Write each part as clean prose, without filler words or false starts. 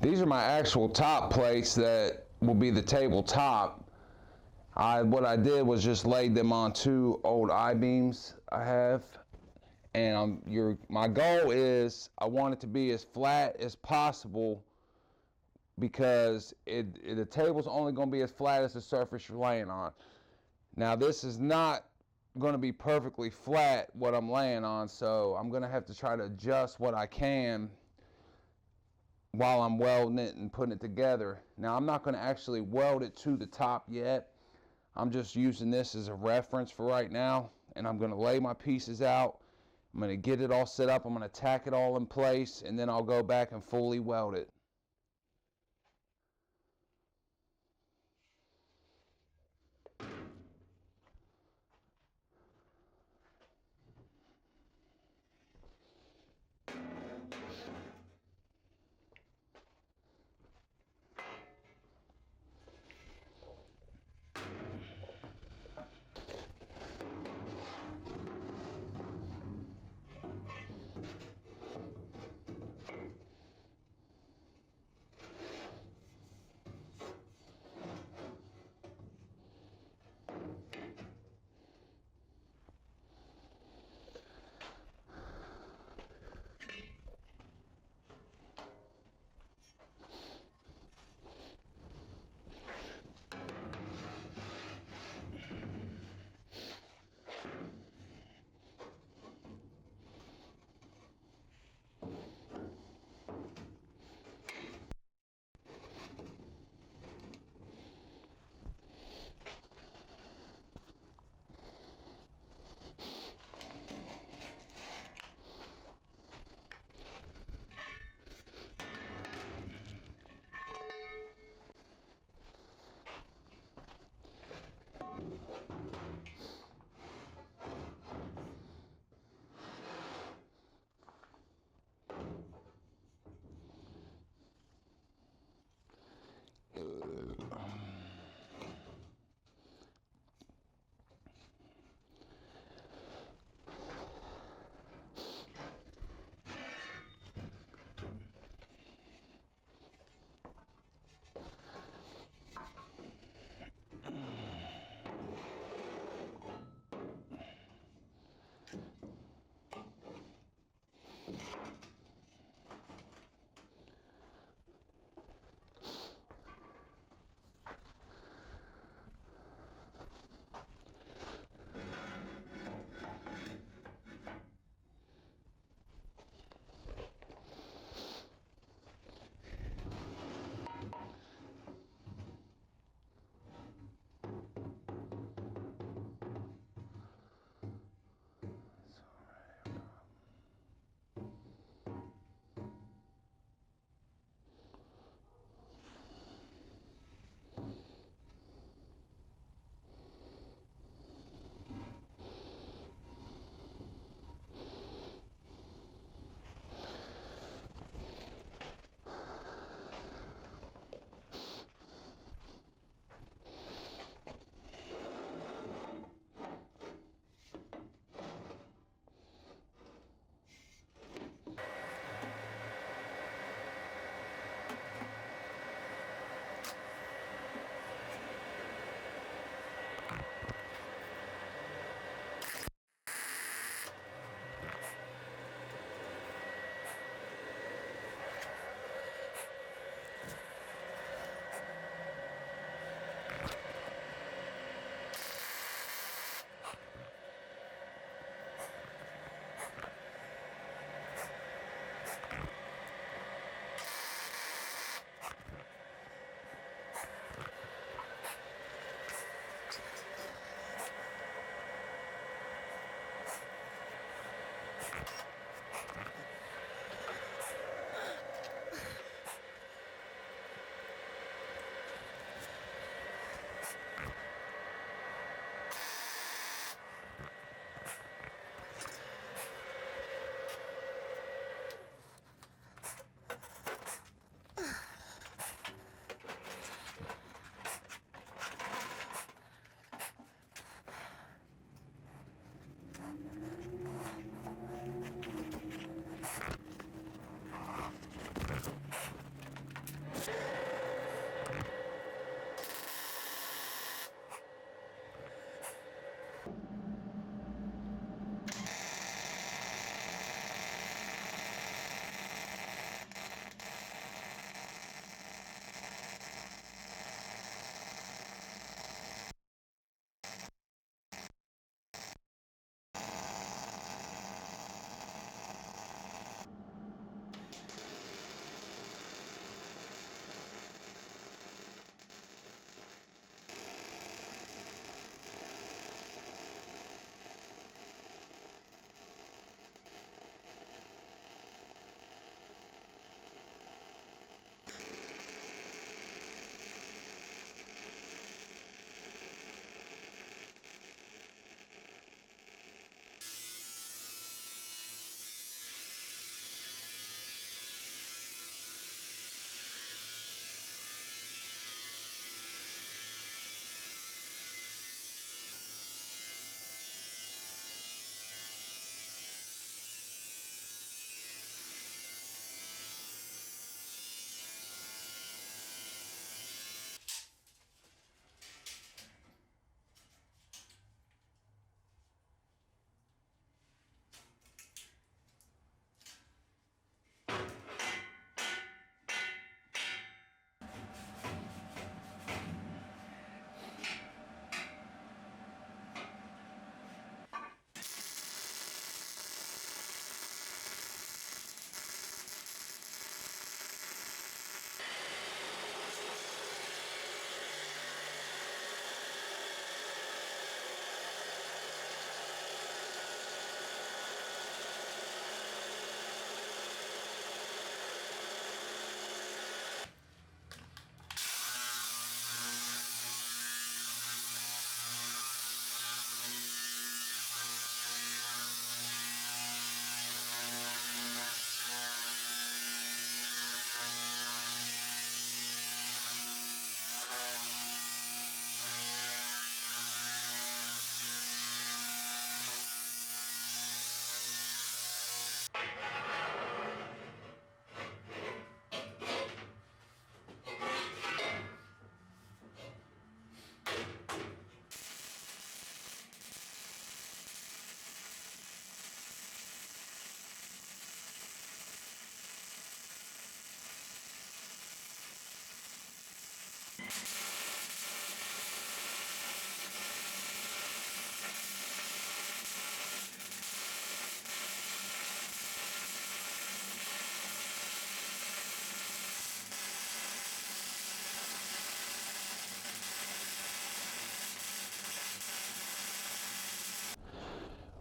These are my actual top plates that will be the tabletop. What I did was just laid them on 2 old I-beams I have. And my goal is I want it to be as flat as possible, because the table's only going to be as flat as the surface you're laying on. Now this is not going to be perfectly flat what I'm laying on, so I'm going to have to try to adjust what I can while I'm welding it and putting it together. Now I'm not going to actually weld it to the top yet. I'm just using this as a reference for right now, and I'm going to lay my pieces out. I'm going to get it all set up. I'm going to tack it all in place, and then I'll go back and fully weld it.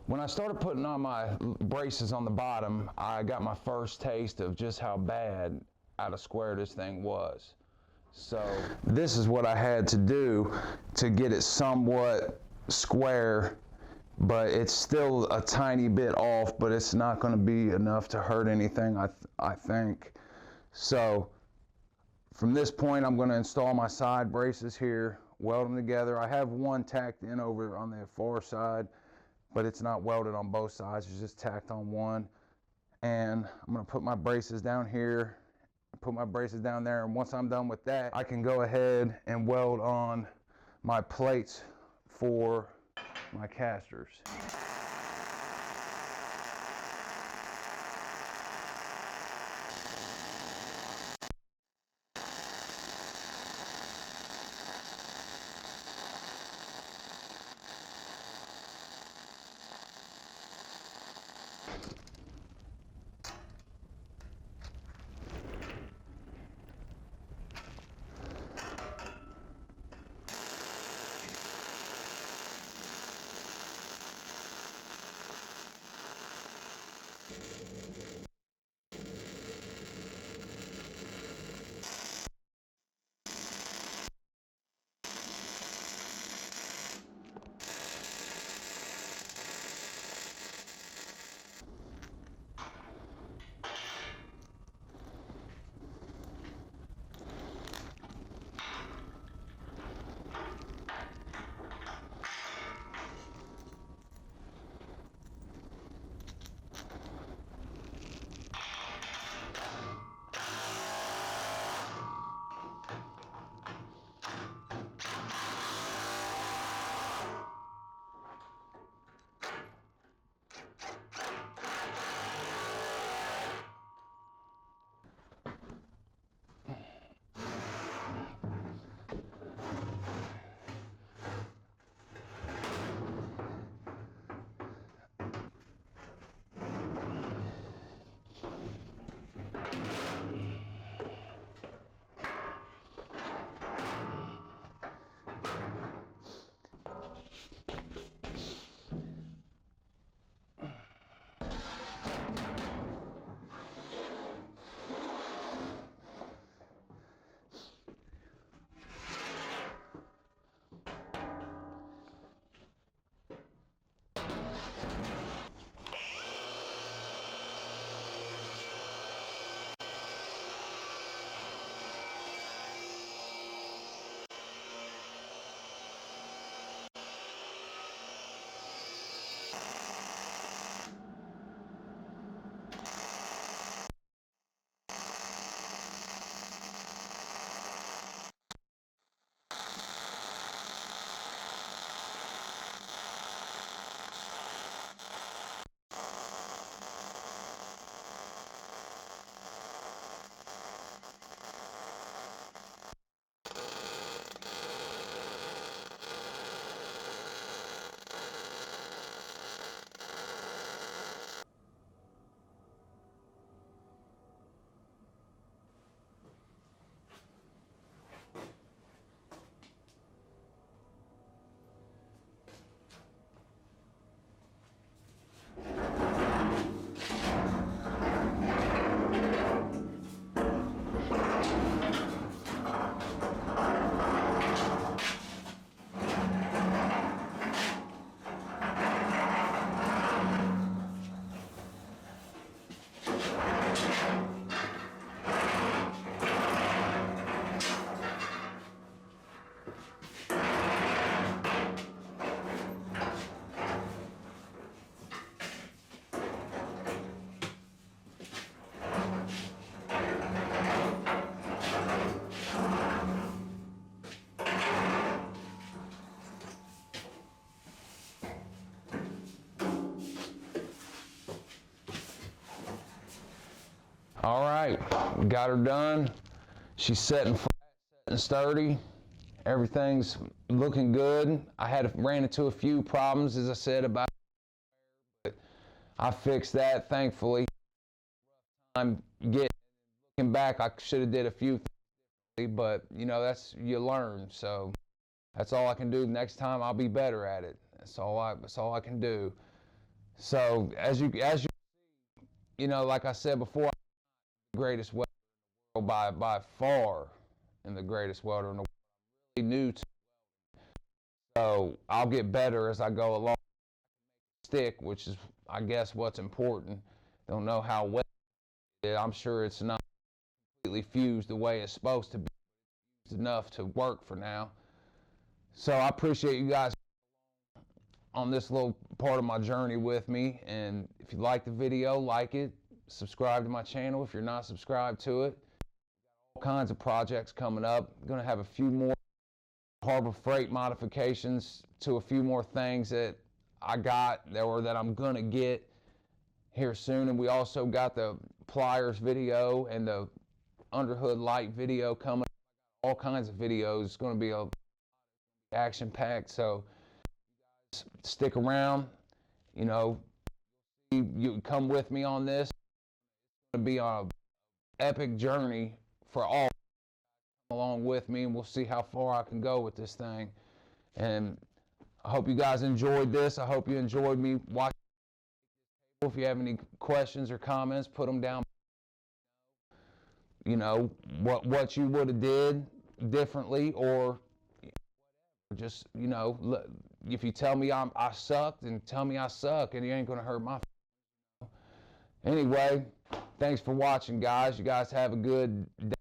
When I started putting on my braces on the bottom, I got my first taste of just how bad out of square this thing was. So this is what I had to do to get it somewhat square, but it's still a tiny bit off, but it's not going to be enough to hurt anything, I think. So from this point, I'm going to install my side braces here, weld them together. I have one tacked in over on the far side, but it's not welded on both sides, it's just tacked on one. And I'm gonna put my braces down here, put my braces down there, and once I'm done with that, I can go ahead and weld on my plates for my casters. right, got her done. She's sitting flat and sturdy. Everything's looking good. I ran into a few problems, as I said, but I fixed that, thankfully. I'm looking back, I should have did a few things, but you learn. So that's all I can do. Next time I'll be better at it. That's all I can do. So as you like I said before, I'm the greatest welder in the world by far, and the greatest welder in the world. I'm really new to it. So I'll get better as I go along. Stick, which is I guess what's important. Don't know how well it is. I'm sure it's not completely fused the way it's supposed to be. It's enough to work for now. So I appreciate you guys on this little part of my journey with me, and if you like the video, like it, subscribe to my channel if you're not subscribed to it. All kinds of projects coming up. I'm going to have a few more Harbor Freight modifications to a few more things that I got or that I'm going to get here soon. And we also got the pliers video and the underhood light video coming. All kinds of videos. It's going to be action packed, so stick around. You come with me on this. It's going to be an epic journey for all along with me, and we'll see how far I can go with this thing. And I hope you guys enjoyed this. I hope you enjoyed me watching. If you have any questions or comments, put them down. What you would have did differently, or just if you tell me I sucked, and tell me I suck, and you ain't gonna hurt my. Anyway, thanks for watching, guys. You guys have a good day.